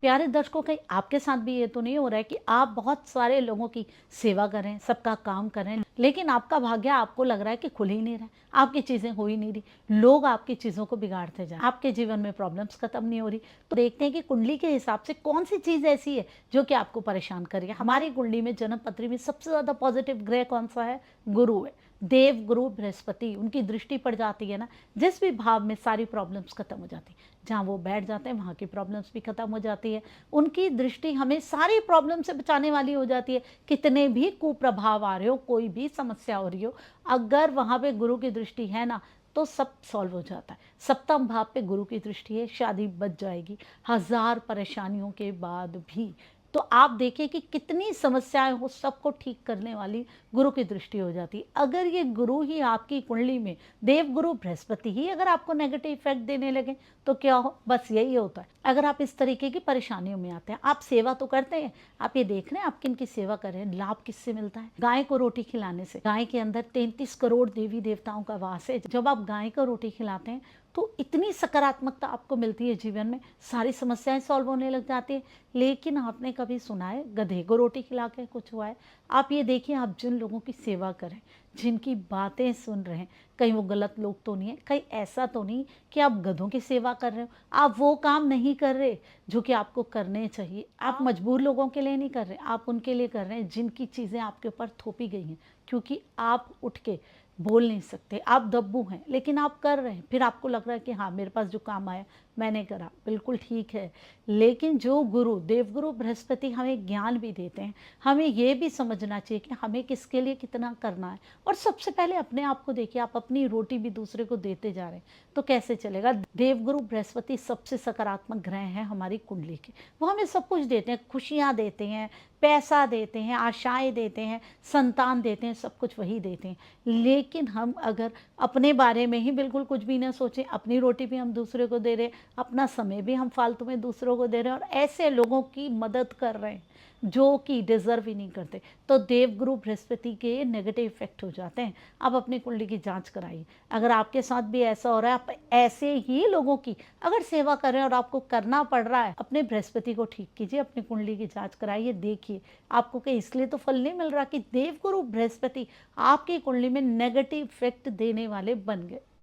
प्यारे दर्शकों, कहीं आपके साथ भी ये तो नहीं हो रहा है कि आप बहुत सारे लोगों की सेवा करें, सबका काम करें, लेकिन आपका भाग्य आपको लग रहा है कि खुल ही नहीं रहा है, आपकी चीज़ें हो ही नहीं रही, लोग आपकी चीज़ों को बिगाड़ते जा रहे हैं, आपके जीवन में प्रॉब्लम्स खत्म नहीं हो रही। तो देखते हैं कि कुंडली के हिसाब से कौन सी चीज़ ऐसी है जो कि आपको परेशान कर रही है। हमारी कुंडली में, जन्म पत्री में सबसे ज़्यादा पॉजिटिव ग्रह कौन सा है? गुरु है। देव गुरु बृहस्पति, उनकी दृष्टि पड़ जाती है ना, जिस भी भाव में सारी प्रॉब्लम्स खत्म हो जाती है। जहाँ वो बैठ जाते हैं वहाँ की प्रॉब्लम्स भी खत्म हो जाती है। उनकी दृष्टि हमें सारी प्रॉब्लम से बचाने वाली हो जाती है। कितने भी कुप्रभाव आ रहे हो, कोई भी समस्या हो रही हो, अगर वहाँ पे गुरु की दृष्टि है ना, तो सब सॉल्व हो जाता है। सप्तम भाव पे गुरु की दृष्टि है, शादी बच जाएगी हजार परेशानियों के बाद भी। तो आप देखिए कि कितनी समस्याएं हो, सबको ठीक करने वाली गुरु की दृष्टि हो जाती है। अगर ये गुरु ही आपकी कुंडली में, देव गुरु बृहस्पति ही अगर आपको नेगेटिव इफेक्ट देने लगे, तो क्या हो? बस यही होता है। अगर आप इस तरीके की परेशानियों में आते हैं, आप सेवा तो करते हैं, आप ये देख रहे हैं आप किन की सेवा कर रहे हैं, लाभ किससे मिलता है? गाय को रोटी खिलाने से। गाय के अंदर 33 करोड़ देवी देवताओं का वास है। जब आप गाय को रोटी खिलाते हैं तो इतनी सकारात्मकता आपको मिलती है जीवन में, सारी समस्याएं सॉल्व होने लग जाती है। लेकिन आपने कभी सुना है गधे को रोटी खिला के कुछ हुआ है? आप ये देखिए, आप जिन लोगों की सेवा करें, जिनकी बातें सुन रहे हैं, कहीं वो गलत लोग तो नहीं है, कहीं ऐसा तो नहीं कि आप गधों की सेवा कर रहे हो, आप वो काम नहीं कर रहे जो कि आपको करने चाहिए। आप मजबूर लोगों के लिए नहीं कर रहे, आप उनके लिए कर रहे हैं जिनकी चीज़ें आपके ऊपर थोपी गई हैं, क्योंकि आप उठ के बोल नहीं सकते, आप दब्बू हैं, लेकिन आप कर रहे हैं। फिर आपको लग रहा है कि हाँ, मेरे पास जो काम आया मैंने करा, बिल्कुल ठीक है। लेकिन जो गुरु, देवगुरु बृहस्पति हमें ज्ञान भी देते हैं, हमें ये भी समझना चाहिए कि हमें किसके लिए कितना करना है। और सबसे पहले अपने आप को देखिए, आप अपनी रोटी भी दूसरे को देते जा रहे हैं तो कैसे चलेगा? देवगुरु बृहस्पति सबसे सकारात्मक ग्रह हैं हमारी कुंडली के। वो हमें सब कुछ देते हैं, खुशियाँ देते हैं, पैसा देते हैं, आशाएं देते हैं, संतान देते हैं, सब कुछ वही देते हैं। लेकिन हम अगर अपने बारे में ही बिल्कुल कुछ भी ना सोचें, अपनी रोटी भी हम दूसरे को दे रहे हैं, अपना समय भी हम फालतू में दूसरों को दे रहे हैं और ऐसे लोगों की मदद कर रहे हैं जो कि डिजर्व ही नहीं करते, तो देवगुरु बृहस्पति के नेगेटिव इफेक्ट हो जाते हैं। आप अपनी कुंडली की जांच कराइए। अगर आपके साथ भी ऐसा हो रहा है, आप ऐसे ही लोगों की अगर सेवा कर रहे हैं और आपको करना पड़ रहा है, अपने बृहस्पति को ठीक कीजिए, अपनी कुंडली की जांच कराइए। देखिए आपको कहीं इसलिए तो फल नहीं मिल रहा कि देवगुरु बृहस्पति आपकी कुंडली में नेगेटिव इफेक्ट देने वाले बन गए।